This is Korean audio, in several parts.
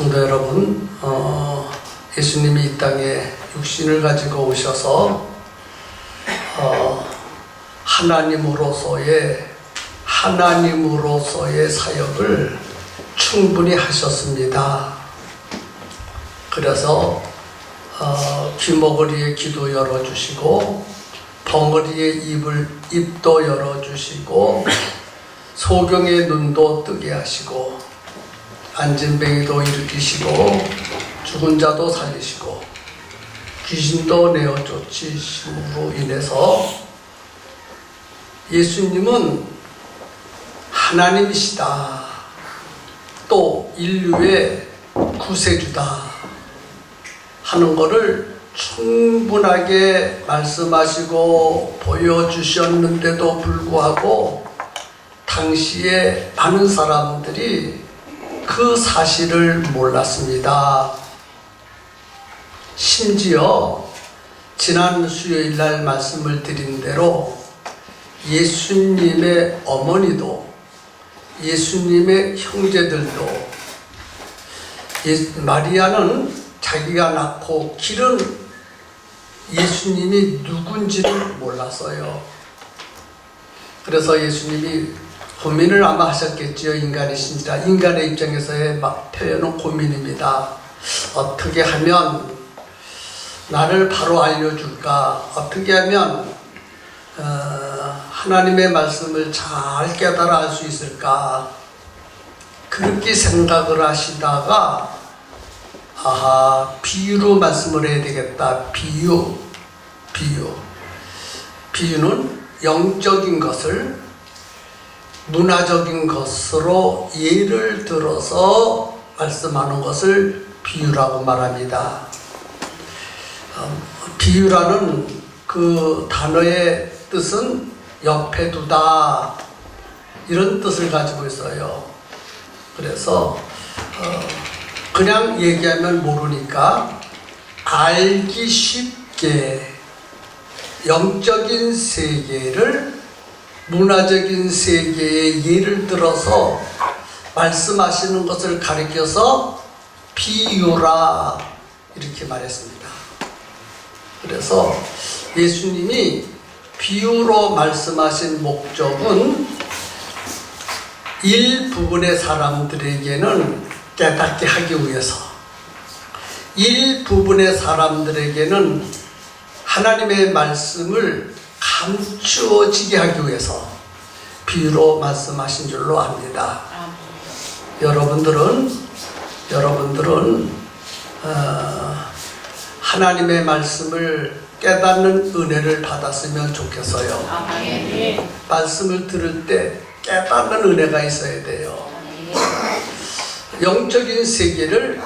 성도 여러분, 예수님이 이 땅에 육신을 가지고 오셔서 하나님으로서의 사역을 충분히 하셨습니다. 그래서 귀머거리의 귀도 열어주시고 벙어리의 입도 열어주시고 소경의 눈도 뜨게 하시고 안진뱅이도 일으키시고 죽은 자도 살리시고 귀신도 내어 쫓으심으로 인해서 예수님은 하나님이시다, 또 인류의 구세주다 하는 것을 충분하게 말씀하시고 보여주셨는데도 불구하고 당시에 많은 사람들이 그 사실을 몰랐습니다. 심지어 지난 수요일 날 말씀을 드린 대로 예수님의 어머니도 예수님의 형제들도 마리아는 자기가 낳고 기른 예수님이 누군지를 몰랐어요. 그래서 예수님이 고민을 아마 하셨겠지요. 인간이신지라. 인간의 입장에서의 표현은 고민입니다. 어떻게 하면 나를 바로 알려줄까? 어떻게 하면 하나님의 말씀을 잘 깨달아 알 수 있을까? 그렇게 생각을 하시다가 비유로 말씀을 해야 되겠다. 비유는 영적인 것을 문화적인 것으로 예를 들어서 말씀하는 것을 비유라고 말합니다. 비유라는 그 단어의 뜻은 옆에 두다, 이런 뜻을 가지고 있어요. 그래서 그냥 얘기하면 모르니까 알기 쉽게 영적인 세계를 문화적인 세계의 예를 들어서 말씀하시는 것을 가리켜서 비유라 이렇게 말했습니다. 그래서 예수님이 비유로 말씀하신 목적은 일부분의 사람들에게는 깨닫게 하기 위해서, 일부분의 사람들에게는 하나님의 말씀을 감추어지게 하기 위해서 비유로 말씀하신 줄로 압니다. 여러분들은 하나님의 말씀을 깨닫는 은혜를 받았으면 좋겠어요. 말씀을 들을 때 깨닫는 은혜가 있어야 돼요. 영적인 세계를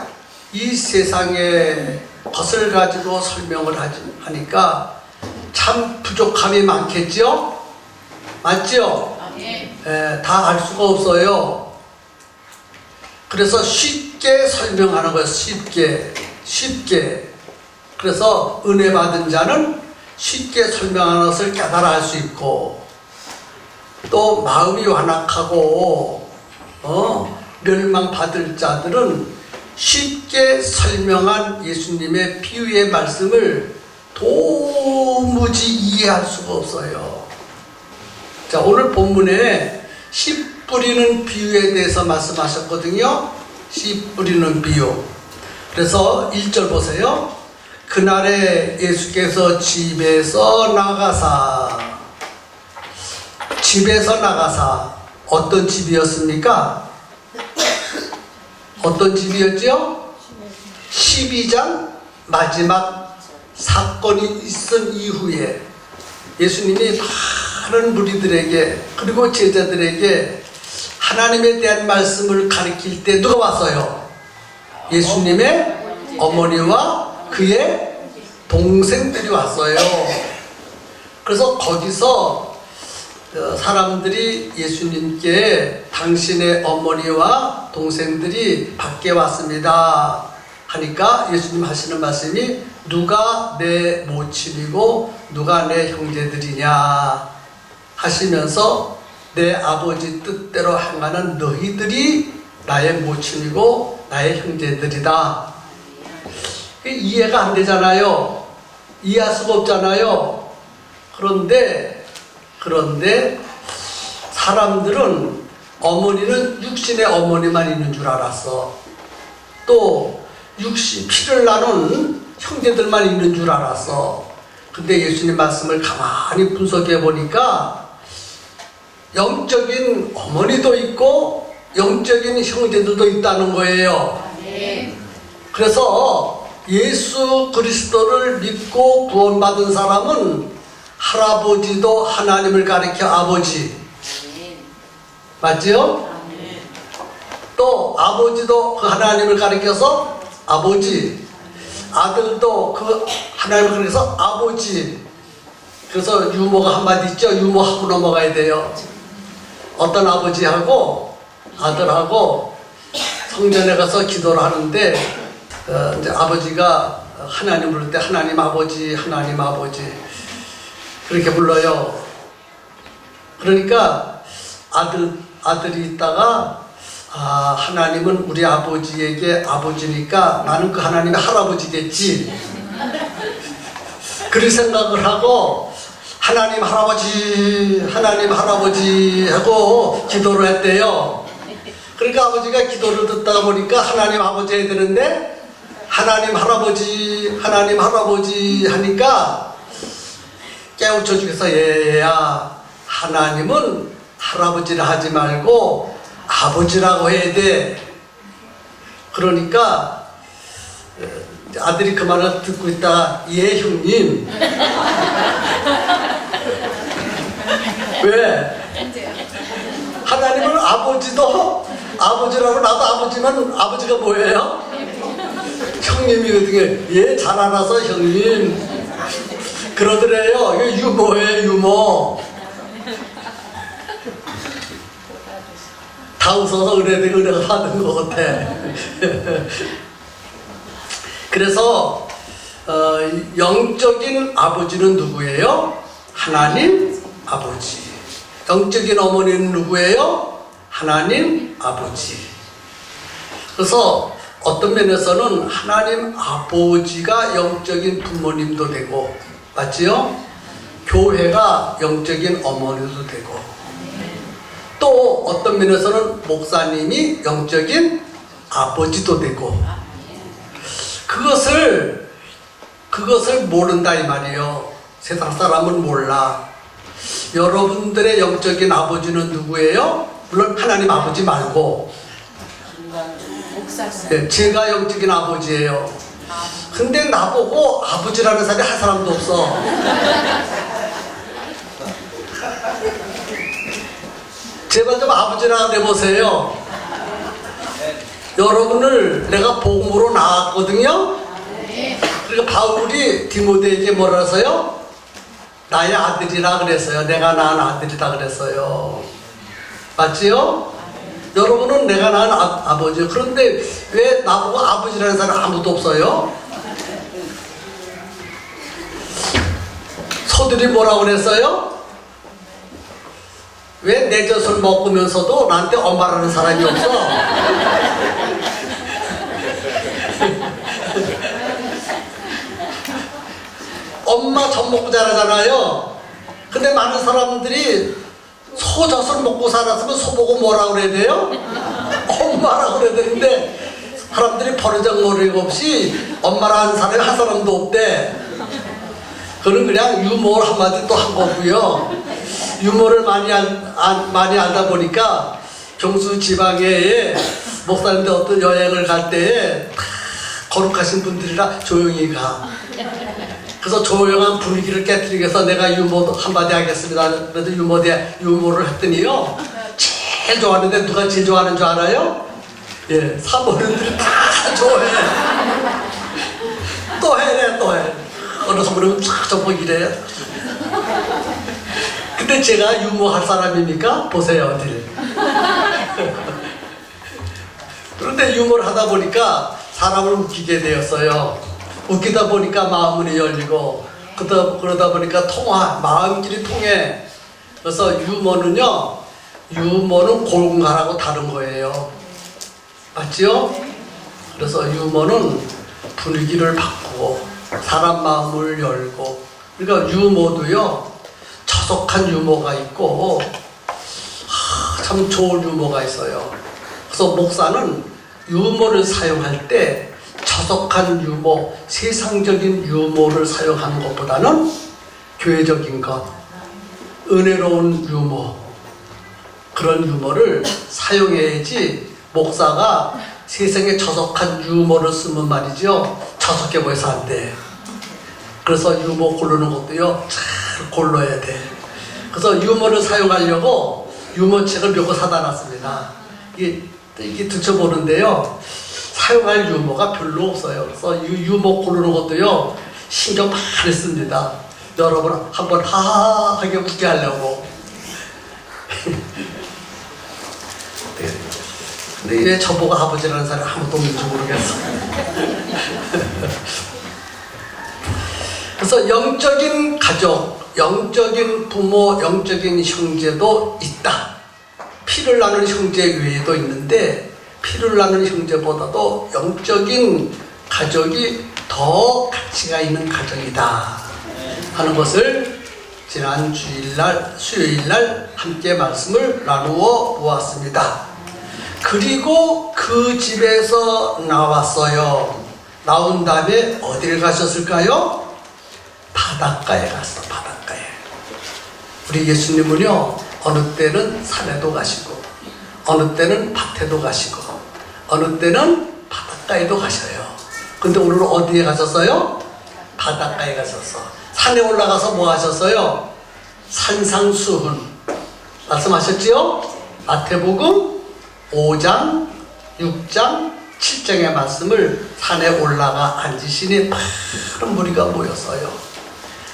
이 세상의 것을 가지고 설명을 하니까 참 부족함이 많겠죠? 맞죠? 다 알 수가 없어요. 그래서 쉽게 설명하는 거예요. 쉽게. 그래서 은혜 받은 자는 쉽게 설명하는 것을 깨달아 알 수 있고, 또 마음이 완악하고 멸망받을 자들은 쉽게 설명한 예수님의 비유의 말씀을 도무지 이해할 수가 없어요. 자, 오늘 본문에 씨 뿌리는 비유에 대해서 말씀하셨거든요. 씨 뿌리는 비유. 그래서 1절 보세요. 그날에 예수께서 집에서 나가사 어떤 집이었습니까? 어떤 집이었죠? 12장 마지막 사건이 있은 이후에 예수님이 많은 무리들에게 그리고 제자들에게 하나님에 대한 말씀을 가르칠 때 누가 왔어요? 예수님의 어머니와 그의 동생들이 왔어요. 그래서 거기서 사람들이 예수님께 당신의 어머니와 동생들이 밖에 왔습니다 하니까 예수님 하시는 말씀이 누가 내 모친이고 누가 내 형제들이냐 하시면서 내 아버지 뜻대로 행하는 너희들이 나의 모친이고 나의 형제들이다. 이해가 안 되잖아요. 이해할 수가 없잖아요. 그런데 사람들은 어머니는 육신의 어머니만 있는 줄 알았어. 또 피를 나눈 형제들만 있는 줄 알았어. 근데 예수님 말씀을 가만히 분석해 보니까 영적인 어머니도 있고 영적인 형제들도 있다는 거예요. 그래서 예수 그리스도를 믿고 구원받은 사람은 할아버지도 하나님을 가리켜 아버지. 맞지요? 또 아버지도 그 하나님을 가리켜서 아버지. 아들도 그 하나님을 가리켜서 아버지. 그래서 유모가 한마디 있죠. 유모하고 넘어가야 돼요. 어떤 아버지하고 아들하고 성전에 가서 기도를 하는데 이제 아버지가 하나님 부를 때 하나님 아버지 하나님 아버지 그렇게 불러요. 그러니까 아들이 있다가 하나님은 우리 아버지에게 아버지니까 나는 그 하나님의 할아버지겠지. 그렇게 생각을 하고 하나님 할아버지 하고 기도를 했대요. 그러니까 아버지가 기도를 듣다 보니까 하나님 아버지 해야 되는데 하나님 할아버지 하니까 깨우쳐 주겠어. 얘야 하나님은 할아버지라 하지 말고 아버지라고 해야 돼. 그러니까 아들이 그 말을 듣고 있다가 예 형님 왜? 하나님은 아버지라고 나도 아버지만 아버지가 뭐예요? 형님이거든요. 예, 잘 알아서 형님 그러더래요. 이게 유모예요. 유모. 다 웃어서 은혜가 받은 것 같아. 그래서 영적인 아버지는 누구예요? 하나님 아버지. 영적인 어머니는 누구예요? 하나님 아버지. 그래서 어떤 면에서는 하나님 아버지가 영적인 부모님도 되고, 맞지요? 교회가 영적인 어머니도 되고, 또 어떤 면에서는 목사님이 영적인 아버지도 되고, 그것을 모른다 이 말이에요. 세상 사람은 몰라. 여러분들의 영적인 아버지는 누구예요? 물론 하나님 아버지 말고 네, 제가 영적인 아버지예요. 근데 나보고 아버지라는 사람이 한 사람도 없어. 제발 좀 아버지라 내보세요. 여러분을 내가 복음으로 낳았거든요. 그러니까 바울이 디모데에게 뭐라서요? 나의 아들이라 그랬어요. 내가 낳은 아들이라 그랬어요. 맞지요? 여러분은 내가 낳은 아버지. 그런데 왜 나보고 아버지라는 사람 아무도 없어요? 소들이 뭐라고 그랬어요? 왜 내 젖을 먹으면서도 나한테 엄마라는 사람이 없어? 엄마 젖 먹고 자라잖아요. 근데 많은 사람들이 소 젖을 먹고 살았으면 소보고 뭐라 그래야 돼요? 엄마라고 그래야 되는데 사람들이 버르장머리가 없이 엄마라는 사람이 한 사람도 없대. 그는 그냥 유머 한마디 또 한 거고요. 유머를 많이 알다 보니까 경수 지방에 목사님들 어떤 여행을 갈 때에 거룩하신 분들이라 조용히 가. 그래서 조용한 분위기를 깨뜨리기 위해서 내가 유머 한마디 하겠습니다. 그래도 유머를 했더니요. 제일 좋아하는데 누가 제일 좋아하는 줄 알아요? 예, 사모님들이 다 좋아해. 또 해. 어느 사모님은 쫙 접고 이래. 근데 제가 유머할 사람입니까? 보세요, 어딜. 그런데 유머를 하다 보니까 사람을 웃기게 되었어요. 웃기다 보니까 마음문이 열리고 그러다 보니까 마음길이 통해. 그래서 유머는 공갈하고 다른 거예요. 맞지요? 그래서 유머는 분위기를 바꾸고 사람 마음을 열고, 그러니까 유머도요 저속한 유머가 있고 참 좋은 유머가 있어요. 그래서 목사는 유머를 사용할 때 저속한 유머, 세상적인 유머를 사용하는 것보다는 교회적인 것, 은혜로운 유머, 그런 유머를 사용해야지 목사가 세상에 저속한 유머를 쓰면 말이죠 저속해 보여서 안 돼. 그래서 유머 고르는 것도요 잘 골라야 돼. 그래서 유머를 사용하려고 유머책을 몇 권 사다 놨습니다. 이게 드셔보는데요 사용할 유머가 별로 없어요. 그래서 유머 고르는 것도요 신경 많이 씁니다. 여러분 한번 하하하게 웃게 하려고. 근데 왜 저보고 아버지라는 사람이 아무도 없는지 모르겠어. 그래서 영적인 가족, 영적인 부모, 영적인 형제도 있다. 피를 나눈 형제 외에도 있는데 피를 나눈 형제보다도 영적인 가족이 더 가치가 있는 가정이다 하는 것을 지난 주일날, 수요일날 함께 말씀을 나누어 보았습니다. 그리고 그 집에서 나왔어요. 나온 다음에 어디를 가셨을까요? 바닷가에 갔어. 바닷가에. 우리 예수님은요 어느 때는 산에도 가시고 어느 때는 밭에도 가시고 어느 때는 바닷가에도 가셔요. 근데 오늘은 어디에 가셨어요? 바닷가에 가셨어. 산에 올라가서 뭐 하셨어요? 산상수훈 말씀하셨지요? 마태복음 5장, 6장, 7장의 말씀을 산에 올라가 앉으시니 많은 무리가 모였어요.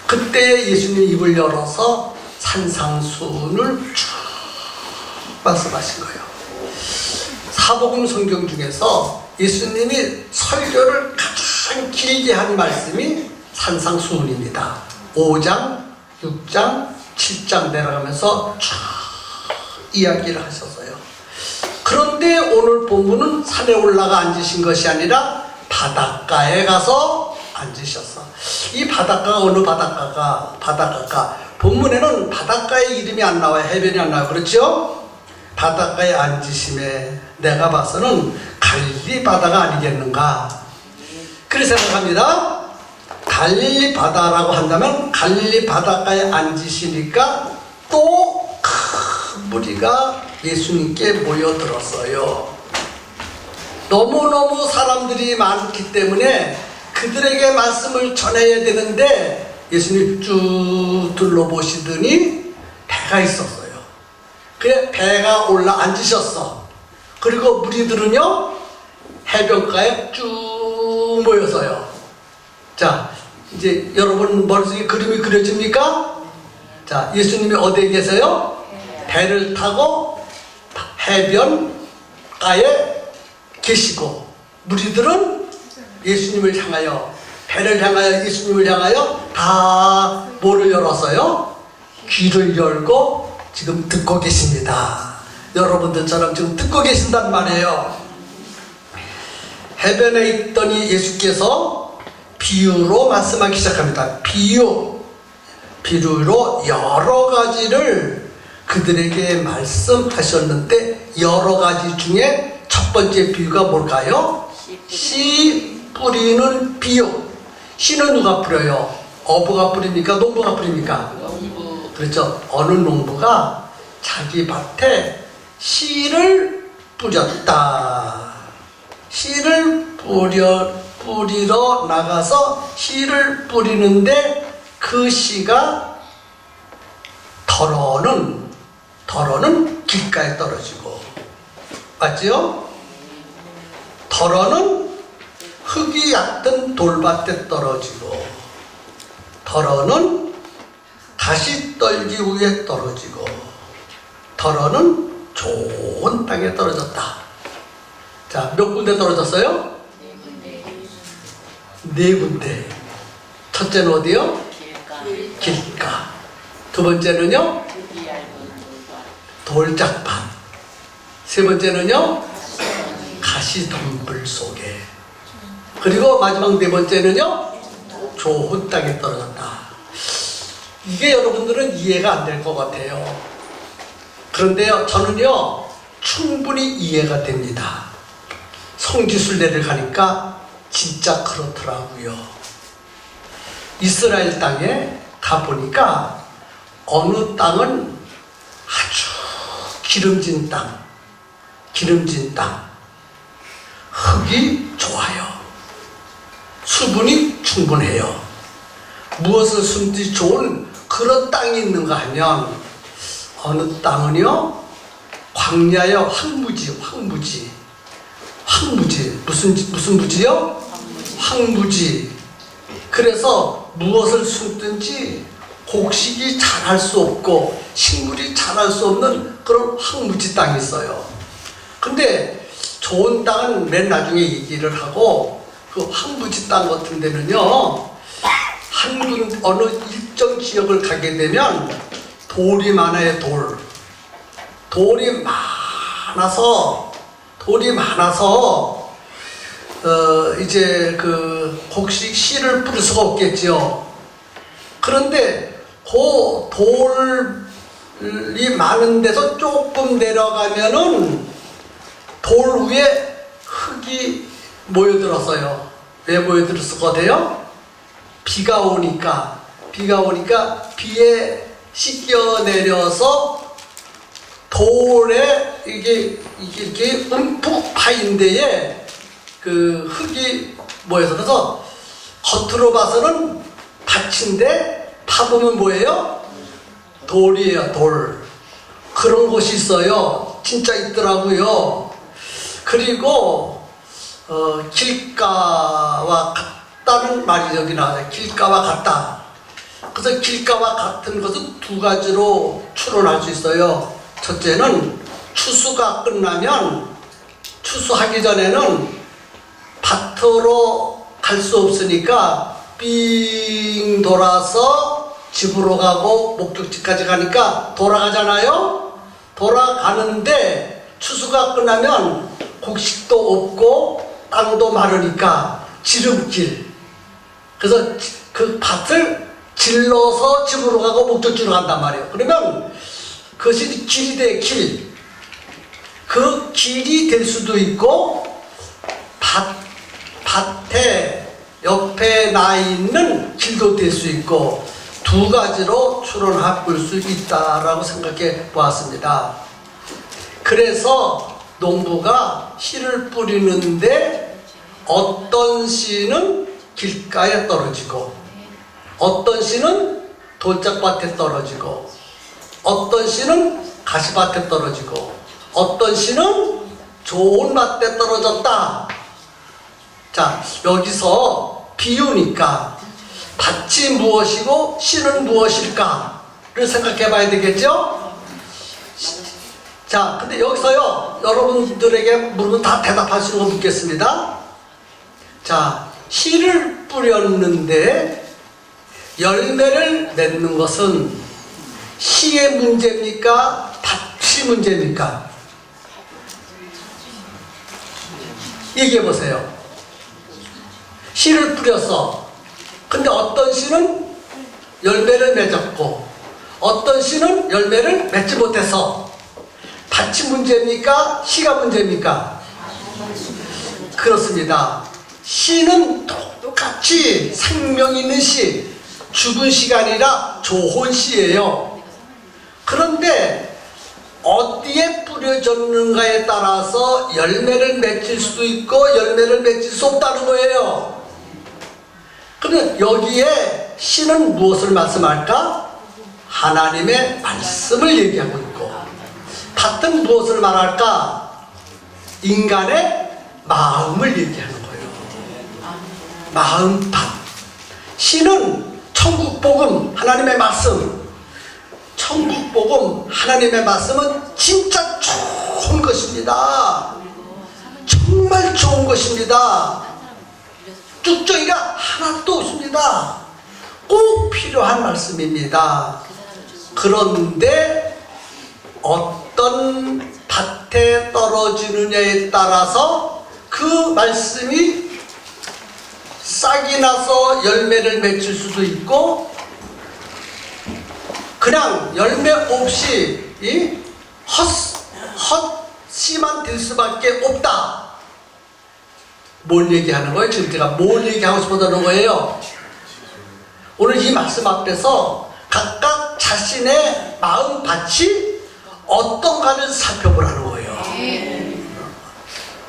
그때 예수님 입을 열어서 산상수훈을 쭉 말씀하신 거예요. 사복음 성경 중에서 예수님이 설교를 가장 길게 한 말씀이 산상수훈입니다. 5장, 6장, 7장 내려가면서 쭉 이야기를 하셨어요. 그런데 오늘 본문은 산에 올라가 앉으신 것이 아니라 바닷가에 가서 앉으셨어. 이 바닷가가 어느 바닷가가? 바닷가가 본문에는 바닷가의 이름이 안 나와요. 해변이 안 나와요. 그렇죠? 바닷가에 앉으심에 내가 봐서는 갈릴리 바다가 아니겠는가 그렇게 생각합니다. 갈릴리 바다라고 한다면 갈릴리 바닷가에 앉으시니까 또 큰 무리가 예수님께 모여들었어요. 너무너무 사람들이 많기 때문에 그들에게 말씀을 전해야 되는데 예수님 쭉 둘러보시더니 배가 있었어요. 그래 배가 올라 앉으셨어. 그리고 무리들은요 해변가에 쭉 모여서요. 자 이제 여러분 머릿속에 그림이 그려집니까? 자 예수님이 어디에 계세요? 배를 타고 해변가에 계시고 무리들은 예수님을 향하여 배를 향하여 예수님을 향하여 다 뭐를 열었어요? 귀를 열고 지금 듣고 계십니다. 여러분들처럼 지금 듣고 계신단 말이에요. 해변에 있더니 예수께서 비유로 말씀하기 시작합니다. 비유로 여러 가지를 그들에게 말씀하셨는데 여러 가지 중에 첫 번째 비유가 뭘까요? 씨 뿌리는 비유. 씨는 누가 뿌려요? 어부가 뿌립니까? 농부가 뿌립니까? 농부. 그렇죠. 어느 농부가 자기 밭에 씨를 뿌렸다. 씨를 뿌리러 나가서 씨를 뿌리는데 그 씨가 덜어는 길가에 떨어지고 맞지요? 덜어는 흙이 얕은 돌밭에 떨어지고 덜어는 가시떨기 위에 떨어지고 덜어는 좋은 땅에 떨어졌다. 자, 몇 군데 떨어졌어요? 네 군데. 첫째는 어디요? 길가. 두 번째는요? 돌짝밭. 세 번째는요? 가시 가시덤불 속에. 그리고 마지막 네 번째는요, 좋은 땅에 떨어졌다. 이게 여러분들은 이해가 안 될 것 같아요. 그런데요, 저는요 충분히 이해가 됩니다. 성지순례를 가니까 진짜 그렇더라고요. 이스라엘 땅에 가보니까 어느 땅은 아주 기름진 땅, 흙이 좋아요. 수분이 충분해요. 무엇을 숨지 좋은 그런 땅이 있는가 하면 어느 땅은요, 광야의 황무지. 무슨 무지요? 황무지. 그래서 무엇을 숨든지 곡식이 자랄 수 없고 식물이 자랄 수 없는 그런 황무지 땅이 있어요. 근데 좋은 땅은 맨 나중에 얘기를 하고, 그 황무지 땅 같은 데는요, 어느 일정 지역을 가게 되면 돌이 많아요. 돌이 많아서 이제 그 곡식 씨를 뿌릴 수가 없겠죠. 그런데 그 돌이 많은 데서 조금 내려가면은 돌 위에 흙이 모여들었어요. 왜 모여들었을 것 같아요? 비가 오니까 비에 씻겨 내려서 돌에 이게 이렇게 움푹 파인 데에 그 흙이 모여서, 그래서 겉으로 봐서는 밭인데 파보면 뭐예요? 돌이에요. 돌. 그런 곳이 있어요. 진짜 있더라고요. 그리고 길가와 같다는 말이 여기 나와요. 길가와 같다. 그래서 길가와 같은 것은 두 가지로 추론할 수 있어요. 첫째는 추수가 끝나면, 추수하기 전에는 밭으로 갈 수 없으니까 삥 돌아서 집으로 가고 목적지까지 가니까 돌아가잖아요. 돌아가는데 추수가 끝나면 곡식도 없고 땅도 마르니까 지름길. 그래서 그 밭을 질러서 집으로 가고 목적지로 간단 말이에요. 그러면 그것이 길이 돼, 길. 그 길이 될 수도 있고, 밭에 옆에 나 있는 길도 될 수 있고, 두 가지로 추론해 볼 수 있다라고 생각해 보았습니다. 그래서 농부가 씨를 뿌리는데 어떤 씨는 길가에 떨어지고, 어떤 씨는 돌짝밭에 떨어지고, 어떤 씨는 가시밭에 떨어지고, 어떤 씨는 좋은 밭에 떨어졌다. 자, 여기서 비유니까 밭이 무엇이고 씨는 무엇일까를 생각해 봐야 되겠죠? 자, 근데 여기서요, 여러분들에게 물으면 다 대답할 수 있는 거 묻겠습니다. 자, 씨를 뿌렸는데 열매를 맺는 것은 씨의 문제입니까? 밭이 문제입니까? 얘기해 보세요. 씨를 뿌렸어. 근데 어떤 씨는 열매를 맺었고 어떤 씨는 열매를 맺지 못해서 밭이 문제입니까? 씨가 문제입니까? 그렇습니다. 씨는 똑같이 생명 있는 씨, 죽은 씨가 아니라 좋은 씨예요. 그런데 어디에 뿌려졌는가에 따라서 열매를 맺힐 수도 있고 열매를 맺힐 수 없다는 거예요. 그러면 여기에 씨는 무엇을 말씀할까? 하나님의 말씀을 얘기하고 있고, 밭은 무엇을 말할까? 인간의 마음을 얘기하는 거예요. 마음, 밭. 씨는 천국복음, 하나님의 말씀. 천국복음, 하나님의 말씀은 진짜 좋은 것입니다. 정말 좋은 것입니다. 쭉정이가 하나도 없습니다. 꼭 필요한 말씀입니다. 그런데 어떤 밭에 떨어지느냐에 따라서 그 말씀이 싹이 나서 열매를 맺을 수도 있고 그냥 열매 없이 헛씨만 될 수밖에 없다. 뭘 얘기하는 거예요? 지금 제가 뭘 얘기하고 싶어하는 거예요? 오늘 이 말씀 앞에서 각각 자신의 마음밭이 어떤가를 살펴보라는 거예요.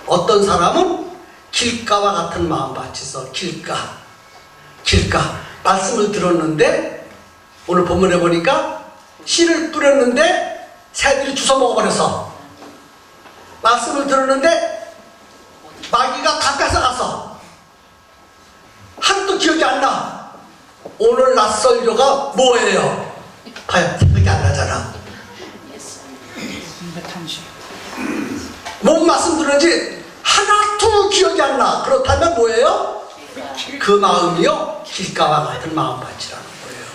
어떤 사람은 길가와 같은 마음밭이 있어. 길가. 말씀을 들었는데 오늘 본문에 보니까 씨를 뿌렸는데 새들이 주워 먹어버렸어. 말씀을 들었는데 마귀가 다 뺏어갔어. 하나도 기억이 안 나. 오늘 낯설교가 뭐예요? 봐요. 생각이 안 나잖아. 뭔 말씀 들었는지 하나도 기억이 안 나. 그렇다면 뭐예요? 그 마음이요 길가와 같은 마음밭이라는 거예요.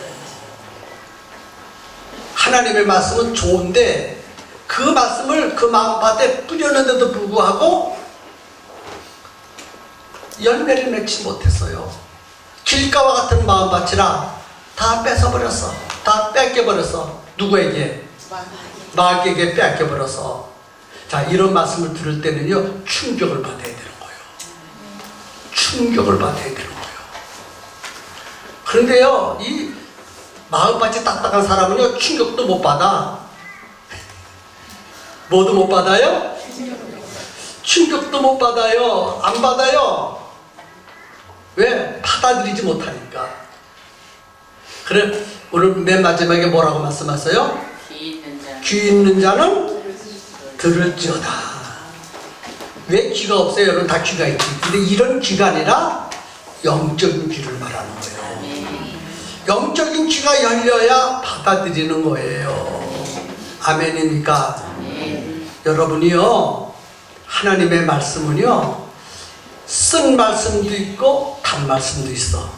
하나님의 말씀은 좋은데 그 말씀을 그 마음밭에 뿌렸는데도 불구하고 열매를 맺지 못했어요. 길가와 같은 마음밭이라 다 뺏어버렸어. 다 뺏겨버렸어. 누구에게? 마귀에게 뺏겨버려서. 자, 이런 말씀을 들을 때는요 충격을 받아야 되는 거예요. 충격을 받아야 되는 거예요. 그런데요 이 마음밭이 딱딱한 사람은요 충격도 못 받아. 뭐도 못 받아요? 충격도 못 받아요. 안 받아요. 왜? 받아들이지 못하니까. 그래 오늘 맨 마지막에 뭐라고 말씀하세요? 귀 있는 자는 들을지어다. 왜 귀가 없어요? 여러분 다 귀가 있지. 근데 이런 귀가 아니라 영적인 귀를 말하는 거예요. 영적인 귀가 열려야 받아들이는 거예요. 아멘입니까? 여러분이요 하나님의 말씀은요 쓴 말씀도 있고 단 말씀도 있어.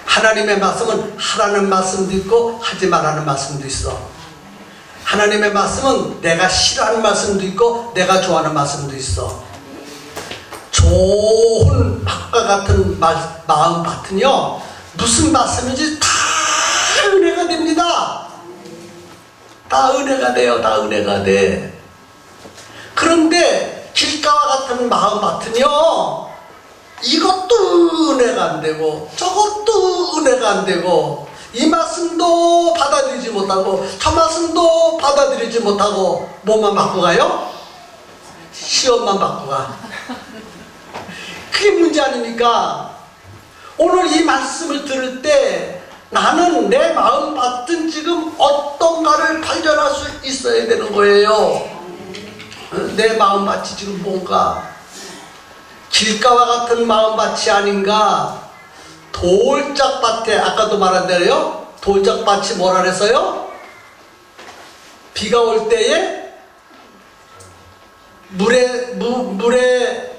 하나님의 말씀은 하라는 말씀도 있고 하지 말라는 말씀도 있어. 하나님의 말씀은 내가 싫어하는 말씀도 있고 내가 좋아하는 말씀도 있어. 좋은 밭과 같은 마음밭은요 무슨 말씀인지 다 은혜가 됩니다. 다 은혜가 돼요. 다 은혜가 돼. 그런데 길가와 같은 마음밭은요 이것도 은혜가 안 되고 저것도 은혜가 안 되고 이 말씀도 받아들이지 못하고 저 말씀도 받아들이지 못하고 뭐만 받고 가요? 시험만 받고 가. 그게 문제 아닙니까? 오늘 이 말씀을 들을 때 나는 내 마음밭은 지금 어떤가를 발견할 수 있어야 되는 거예요. 내 마음밭이 지금 뭔가 길가와 같은 마음밭이 아닌가. 돌짝밭에 아까도 말한 대로요 돌짝밭이 뭐라 그랬어요? 비가 올 때에 물에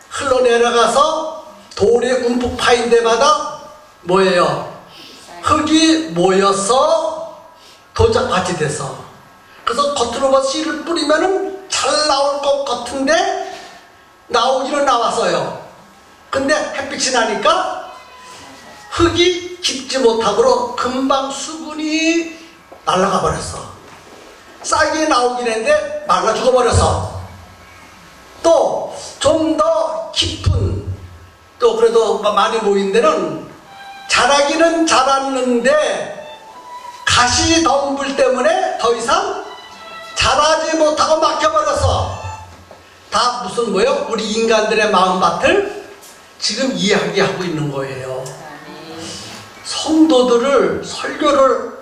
흘러내려가서 돌에 움푹 파인 데마다 뭐예요? 흙이 모여서 돌짝밭이 돼서 그래서 겉으로 뭐 씨를 뿌리면은 잘 나올 것 같은데 나오기는 나왔어요. 근데 햇빛이 나니까 흙이 깊지 못하므로 금방 수분이 날아가 버렸어. 싹이 나오긴 했는데 말라 죽어버렸어. 또 좀 더 깊은 또 그래도 많이 모인 데는 자라기는 자랐는데 가시 덤불 때문에 더 이상 자라지 못하고 막혀버렸어. 다 무슨 뭐예요? 우리 인간들의 마음밭을 지금 이야기하고 있는 거예요. 성도들을 설교를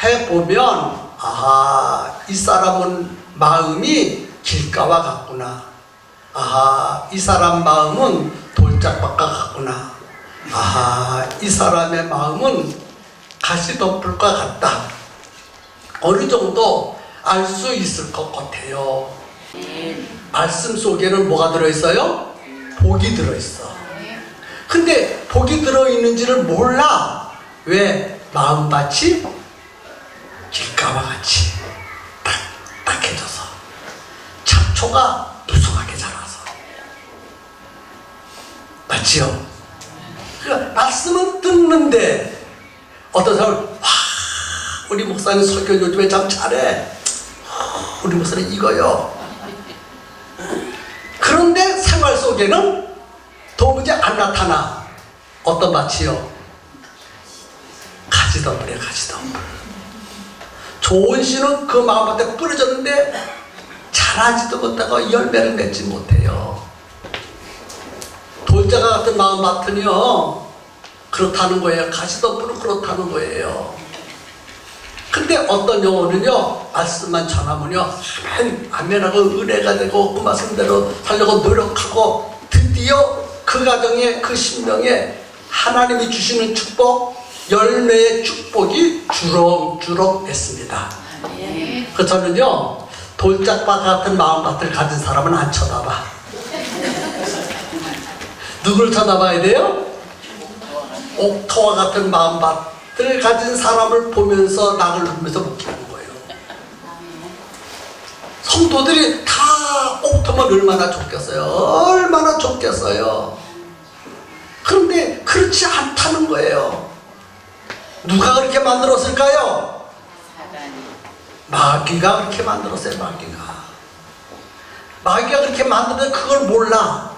해보면 아하 이 사람은 마음이 길가와 같구나. 아하 이 사람 마음은 돌짝밭과 같구나. 아하 이 사람의 마음은 가시덤불과 같다. 어느 정도 알 수 있을 것 같아요. 말씀 속에는 뭐가 들어있어요? 복이 들어있어. 근데 복이 들어있는지를 몰라. 왜? 마음밭이 길가와 같이 딱딱해져서 잡초가 무성하게 자라서 맞지요? 그러니까 말씀은 듣는데 어떤 사람은 와, 우리 목사님 설교 요즘에 참 잘해. 우리 목사님 이거요. 그런데 생활 속에는 도무지 안 나타나. 어떤 밭이요? 가지더물이에요. 가지더물. 좋은 씨는 그 마음밭에 뿌려졌는데 자라지도 못하고 열매를 맺지 못해요. 돌자가 같은 마음밭은요 그렇다는 거예요. 가지더물은 그렇다는 거예요. 근데 어떤 영혼은요 말씀만 전하면요 아멘하고 은혜가 되고 그 말씀대로 살려고 노력하고 드디어 그 가정에 그 심령에 하나님이 주시는 축복 열매의 축복이 주렁주렁 했습니다. 그 저는요 돌짝밭 같은 마음밭을 가진 사람은 안 쳐다봐. 누굴 쳐다봐야 돼요? 옥토와 같은 마음밭을 가진 사람을 보면서 낙을 누르면서 묵히는 거예요. 성도들이 다 옥토만 얼마나 좋겠어요. 얼마나 좋겠어요. 그런데 그렇지 않다는 거예요. 누가 그렇게 만들었을까요? 마귀가 그렇게 만들었어요. 마귀가 그렇게 만드는데 그걸 몰라.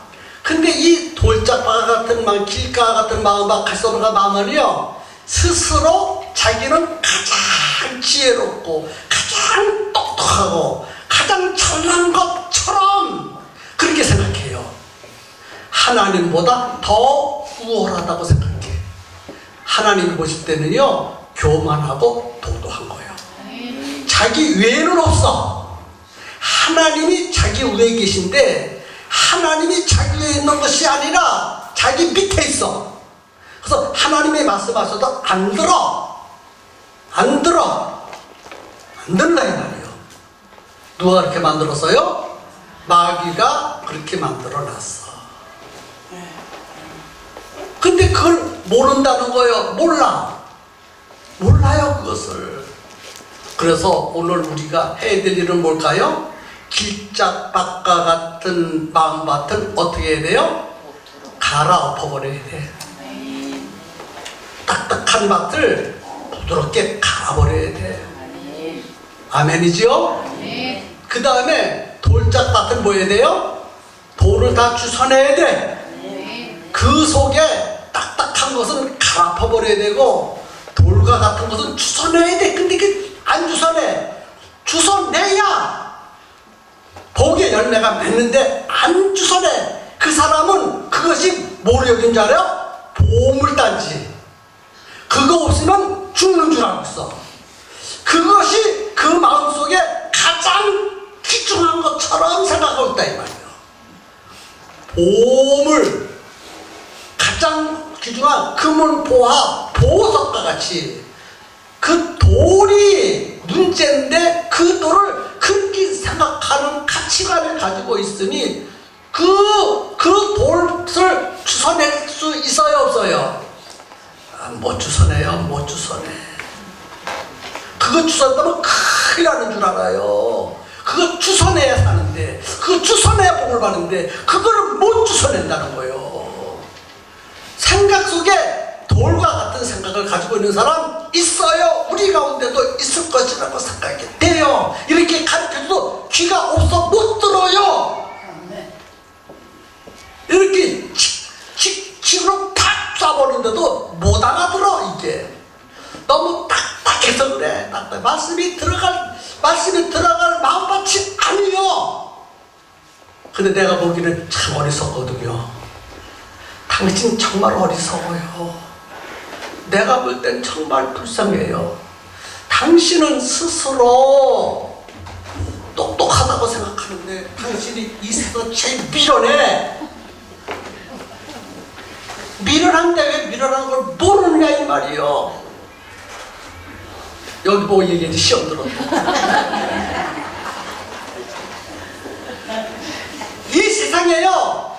근데 이 돌짝바 같은 마음, 길가 같은 마음과 갈소로가 마음은요 스스로 자기는 가장 지혜롭고 가장 똑똑하고 가장 잘난 것처럼 그렇게 생각해요. 하나님보다 더 우월하다고 생각해. 하나님이 보실 때는요 교만하고 도도한 거예요. 자기 외에는 없어. 하나님이 자기 위에 계신데 하나님이 자기 위에 있는 것이 아니라 자기 밑에 있어. 그래서 하나님이 말씀하셔도 안 들어. 안 들어. 안 들라 이 말이에요. 누가 그렇게 만들었어요? 마귀가 그렇게 만들어 놨어. 근데 그걸 모른다는 거예요. 몰라요 그것을. 그래서 오늘 우리가 해야 될 일은 뭘까요? 길짝밭과 같은 마음밭은 어떻게 해야 돼요? 갈아엎어버려야 돼. 딱딱한 밭을 부드럽게 갈아버려야 돼. 아멘이지요? 그 다음에 돌짝밭은 뭐 해야 돼요? 돌을 다 주워내야 돼. 그 속에 딱딱한 것은 갈아엎어버려야 되고 돌과 같은 것은 주워내야 돼. 근데 그 안 주워내. 주워내야 복의 열매가 맺는데 안 주워내. 그 사람은 그것이 뭐로 여긴 줄 알아요? 보물단지. 그거 없으면 죽는 줄 알고 있어. 그것이 그 마음속에 가장 귀중한 것처럼 생각하고 있다 이 말이에요. 보물, 가장 귀중한 금은 보화, 보석과 같이 그 돌이 문제인데 그 돌을 그렇게 생각하는 가치관을 가지고 있으니 그 돌을 주워낼 수 있어요 없어요? 못 주워내요. 못 주워내. 그거 주워낸다면 큰일 나는 줄 알아요. 그거 주워내야 사는데 그거 주워내야 복을 받는데 그거를 못 주워낸다는 거예요. 생각 속에 돌과 같은 생각을 가지고 있는 사람 있어요. 우리 가운데도 있을 것이라고 생각이 돼요. 이렇게 가르쳐도 귀가 없어 못 들어요. 이렇게 칙칙으로 팍 쏴버리는데도 못 알아들어. 이게 너무 딱딱해서 그래. 딱딱. 말씀이 들어갈 마음밭이 아니요. 근데 내가 보기에는 참 어리석거든요. 당신 정말 어리석어요. 내가 볼 땐 정말 불쌍해요. 당신은 스스로 똑똑하다고 생각하는데 당신이 이 세상 제일 미련한데 왜 미련한 걸 모르느냐 이 말이요. 여기 보고 얘기해야지. 시험 들었다. 이 세상에요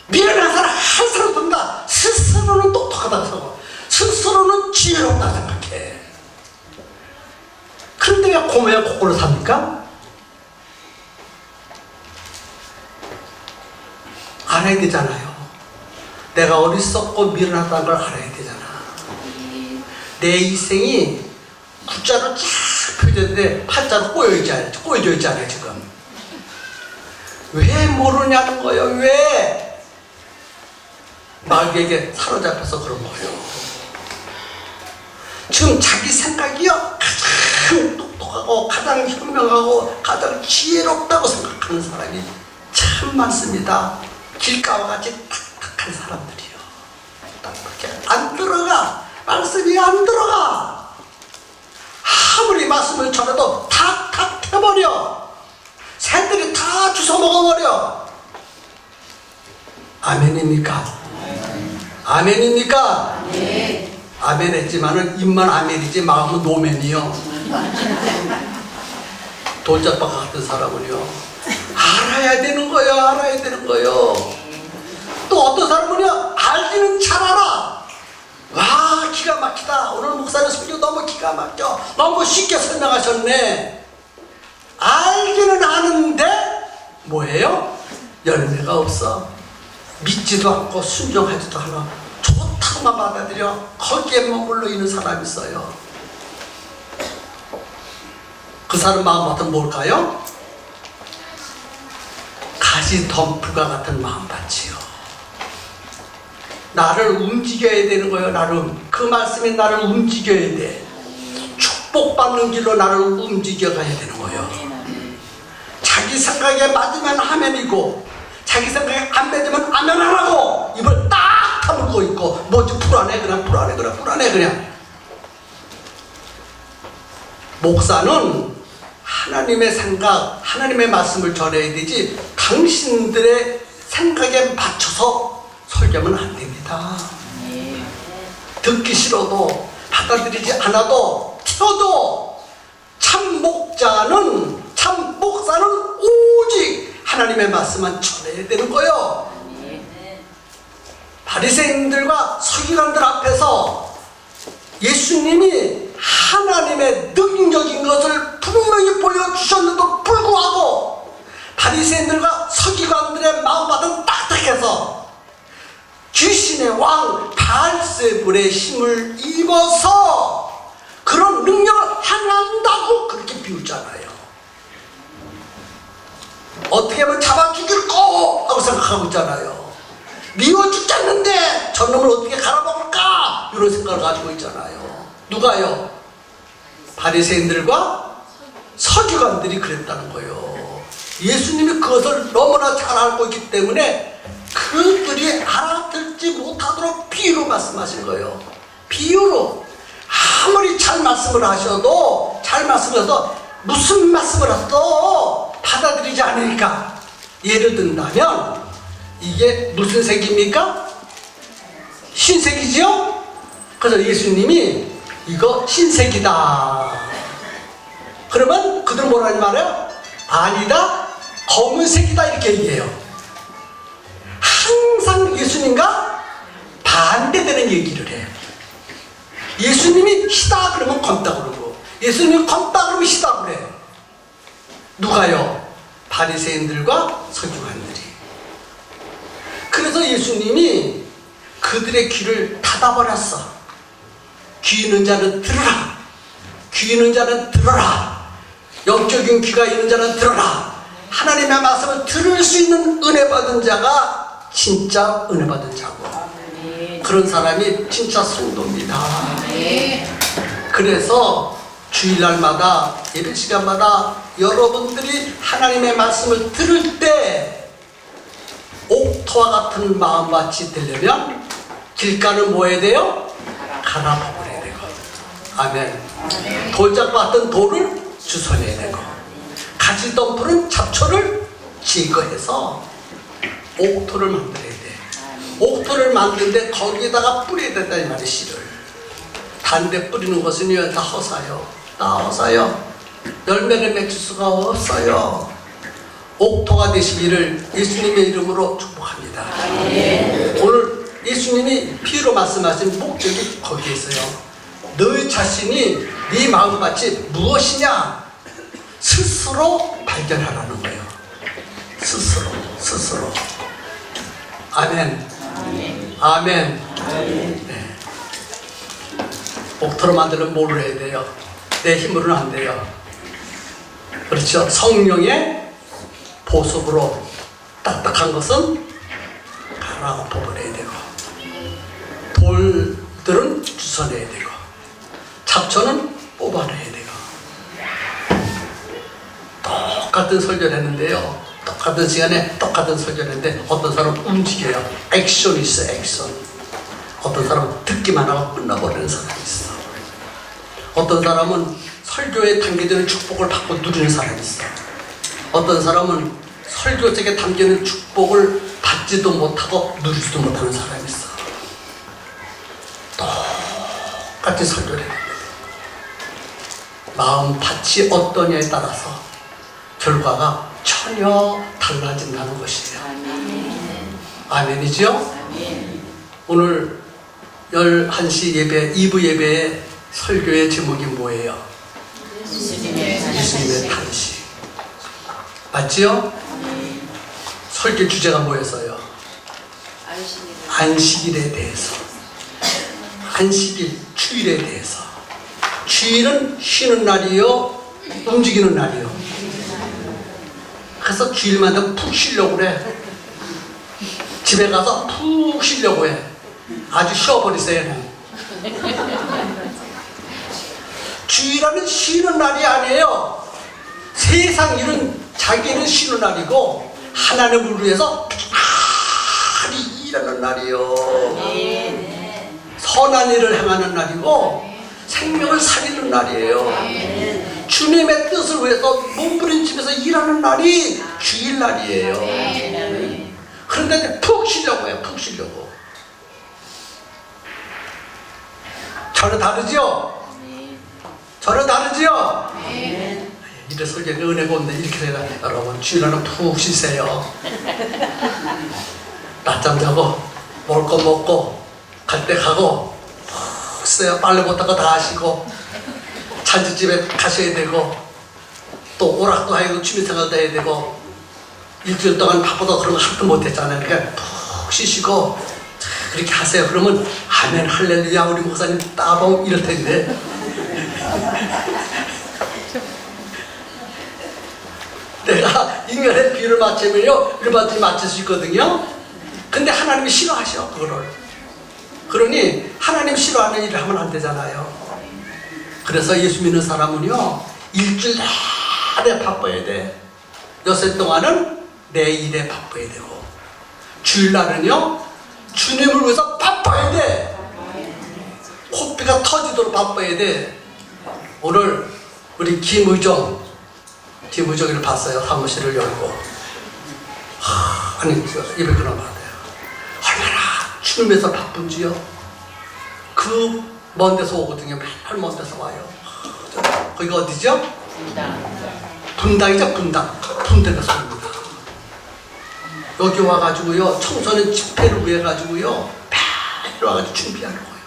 미련한 사람 한 사람 든다. 스스로는 똑똑하다고 생각하고 스스로는 지혜롭다고 생각해. 그런데 왜 고매야 코골로 삽니까? 알아야 되잖아요. 내가 어리석고 미련하다는 걸 알아야 되잖아. 내 인생이 구자로 쫙 펴졌는데 팔자로 꼬여져 있잖아요 지금. 왜 모르냐는 거예요. 왜? 마귀에게 사로잡혀서 그런 거예요. 지금 자기 생각이요 가장 똑똑하고 가장 현명하고 가장 지혜롭다고 생각하는 사람이 참 많습니다. 길가와 같이 딱딱한 사람들이요. 딱딱해. 안 들어가. 말씀이 안 들어가. 아무리 말씀을 전해도 탁탁 해버려. 새들이 다 주워 먹어버려. 아멘입니까? 아멘입니까? 네. 아멘 했지만은 입만 아멘이지 마음은 노멘이요. 돌짝박 같은 사람은요 알아야 되는 거예요. 알아야 되는 거예요. 또 어떤 사람은요 알기는 잘 알아. 와 기가 막히다. 오늘 목사님 설교 너무 기가 막혀. 너무 쉽게 설명하셨네. 알기는 아는데 뭐예요? 열매가 없어. 믿지도 않고 순종하지도 않아. 좋다고만 받아들여. 거기에 머물러 있는 사람이 있어요. 그 사람 마음밭은 뭘까요? 가지 덤불과 같은 마음밭이요. 나를 움직여야 되는 거예요. 그 말씀이 나를 움직여야 돼. 축복받는 길로 나를 움직여가야 되는 거예요. 자기 생각에 맞으면 아멘이고 자기 생각에 안 맞으면 아멘 안 하고 입을 딱 다물고 있고 뭐지 불안해 그냥. 목사는 하나님의 생각, 하나님의 말씀을 전해야 되지 당신들의 생각에 맞춰서 설교하면 안 됩니다. 듣기 싫어도 받아들이지 않아도 튀어도 참 목사는 오직 하나님의 말씀만 전해야 되는 거예요. 바리새인들과 서기관들 앞에서 예수님이 하나님의 능력인 것을 분명히 보여주셨는데도 불구하고 바리새인들과 서기관들의 마음밭은 딱딱해서 귀신의 왕 바알세불의 힘을 입어서 그런 능력을 행한다고 그렇게 비웃잖아요. 어떻게 하면 잡아 죽일 거 하고 생각하고 있잖아요. 미워 죽겠는데 저놈을 어떻게 갈아먹을까 이런 생각을 가지고 있잖아요. 누가요? 바리새인들과 서기관들이 그랬다는 거예요. 예수님이 그것을 너무나 잘 알고 있기 때문에 그들이 알아듣지 못하도록 비유로 말씀하신 거예요. 비유로. 아무리 잘 말씀을 하셔도 잘 말씀해서 무슨 말씀을 하셔도 받아들이지 않으니까. 예를 든다면 이게 무슨 색입니까? 흰색이죠? 그래서 예수님이 이거 흰색이다. 그러면 그들은 뭐라고 말해요? 아니다, 검은색이다 이렇게 얘기해요. 항상 예수님과 반대되는 얘기를 해요. 예수님이 희다 그러면 검다 그러고 예수님이 검다 그러면 희다 그래. 누가요? 바리새인들과 서기관들이. 그래서 예수님이 그들의 귀를 닫아버렸어. 귀 있는 자는 들으라. 귀 있는 자는 들어라. 영적인 귀가 있는 자는 들어라. 하나님의 말씀을 들을 수 있는 은혜 받은 자가 진짜 은혜 받은 자고 그런 사람이 진짜 성도입니다. 그래서 주일날마다 예배 시간마다 여러분들이 하나님의 말씀을 들을 때 옥토와 같은 마음밭이 되려면 길가는 뭐 해야 돼요? 갈아버려야 되고. 아멘. 돌짝 같은 돌을 주워내야 되고 가지덤불은 잡초를 제거해서 옥토를 만들어야 돼. 옥토를 만드는데 거기에다가 뿌려야 된다 이 말이 씨를. 단데 뿌리는 것은요 다 허사요. 다 허사요. 열매를 맺을 수가 없어요. 옥토가 되시기를 예수님의 이름으로 축복합니다. 오늘 예수님이 비유로 말씀하신 목적이 거기에 있어요. 너희 자신이 네 마음밭이 무엇이냐 스스로 발견하라는 거예요. 스스로. 아멘. 아멘. 네. 목토로 만들면 뭘로 해야 돼요? 내 힘으로는 안 돼요. 그렇죠? 성령의 보습으로 딱딱한 것은 가라고 뽑아내야 되고, 돌들은 주워내야 되고, 잡초는 뽑아내야 되고. 똑같은 설교를 했는데요, 똑같은 시간에 똑같은 설교를 했는데 어떤 사람은 움직여요. 액션이 있어, 액션. 어떤 사람은 듣기만 하고 끝나버리는 사람이 있어. 어떤 사람은 설교에 담겨지는 축복을 받고 누리는 사람이 있어. 어떤 사람은 설교 속에 담겨있는 축복을 받지도 못하고 누리지도 못하는 사람이 있어. 똑같이 설교를 했는데 마음 밭이 어떠냐에 따라서 결과가 전혀 달라진다는 것이에요. 아멘이죠? 오늘 11시 예배, 2부 예배의 설교의 제목이 뭐예요? 예수님의 탄식. 맞지요? 설교 주제가 뭐였어요? 안식일에 대해서. 안식일, 주일에 대해서. 주일은 쉬는 날이요, 움직이는 날이요. 그래서 주일만 되면 푹 쉬려고 그래. 집에 가서 푹 쉬려고 해. 아주 쉬어버리세요. 주일은 쉬는 날이 아니에요. 세상 일은 자기는 쉬는 날이고 하나님을 위해서 많이 일하는 날이요. 선한 일을 행하는 날이고 생명을 살리는 날이에요. 주님의 뜻을 위해서 몸부림치면서 일하는 날이 주일날이에요. 그런데 푹 쉬려고 해요. 푹 쉬려고. 저는 다르죠? 저는 다르지요? 이래 설교가 은혜가 없네. 이렇게 내가 여러분 주일날은 푹 쉬세요. 낮잠 자고 먹을 거 먹고 갈 때 가고 푹 쉬세요. 빨래 못한 거 다 하시고 잔치집에 가셔야 되고 또 오락도 하고 취미생활도 해야 되고 일주일 동안 바빠서 그런 거 하나도 못했잖아요. 그러니까 푹 쉬시고 그렇게 하세요. 그러면 아멘 할렐루야 우리 목사님 따봉 이럴 텐데 내가 인간의 비를 맞추면요 일반적으로 맞출 수 있거든요. 근데 하나님이 싫어하셔 그거를. 그러니 하나님 싫어하는 일을 하면 안 되잖아요. 그래서 예수 믿는 사람은요 일주일 내내 바빠야 돼. 요새 동안은 내 일에 바빠야 되고 주일날은요 주님을 위해서 바빠야 돼. 코피가 터지도록 바빠야 돼. 오늘 우리 김의정이를 봤어요. 사무실을 열고 아니 입에 끊어봐야 돼요. 얼마나 주님 위해서 바쁜지요. 그 먼 데서 오거든요. 맨날 먼 데서 와요. 거기가 어디죠? 분당이죠. 분당에서 옵니다. 여기 와가지고요 청소년 집회를 위해 가지고요 매일 와가지고 준비하는 거예요.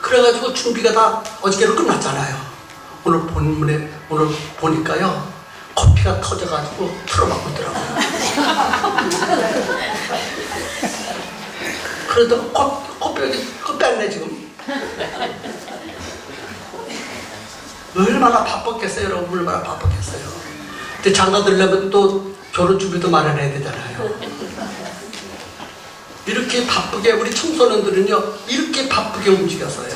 그래가지고 준비가 다 어저께로 끝났잖아요. 오늘 본문에 오늘 보니까요 커피가 터져가지고 틀어막고 있더라고요. 그래도 커피 뺐네 지금. 얼마나 바빴겠어요 여러분. 얼마나 바빴겠어요. 근데 장가 들려면 또 결혼 준비도 마련해야 되잖아요. 이렇게 바쁘게 우리 청소년들은요 이렇게 바쁘게 움직였어요.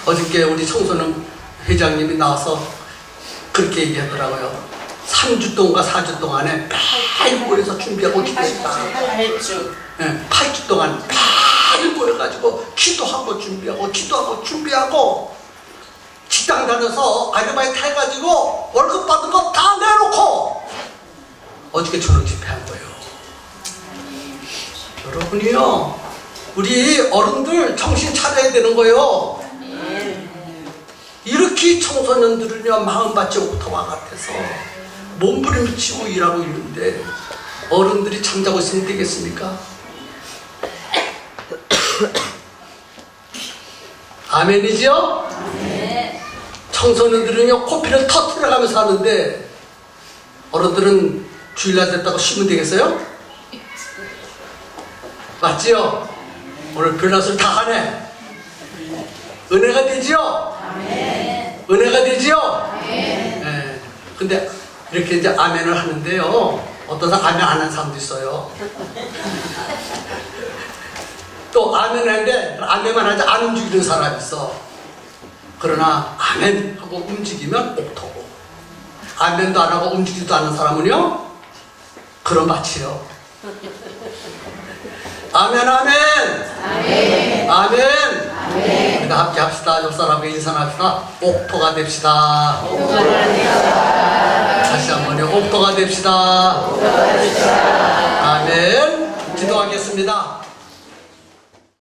어저께 우리 청소년 회장님이 나와서 그렇게 얘기하더라고요. 3주 동안과 4주 동안에 매일 모여서 준비하고 기도했다. 8주. 네, 8주 동안 매일 모여가지고 기도하고 준비하고 직장 다녀서 아르바이트 해가지고 월급 받은 거 다 내놓고 어저께 저녁 집회한 거예요. 여러분이요 우리 어른들 정신 차려야 되는 거예요. 이렇게 청소년들은요 마음밭이 옥토와 같아서 몸부림치고 일하고 있는데 어른들이 잠자고 있으면 되겠습니까? 아멘이죠? 청소년들은요 코피를 터뜨려가면서 하는데 어른들은 주일날 됐다고 쉬면 되겠어요? 맞지요? 오늘 별낯을 다 하네. 은혜가 되지요? 은혜가 되지요? 예. 근데 이렇게 이제 아멘을 하는데요. 어떤 사람 아멘 안 하는 사람도 있어요. 또 아멘 하는데 아멘만 하지 안 움직이는 사람이 있어. 그러나 아멘 하고 움직이면 옥토고, 아멘도 안 하고 움직이지도 않는 사람은요, 그런 마치요. 아멘, 아멘, 아멘, 아멘. 우리가 함께 합시다. 옆 사람에게 인사합시다. 옥토가 됩시다. 다시 한번요. 옥토가 됩시다. 아멘. 기도하겠습니다.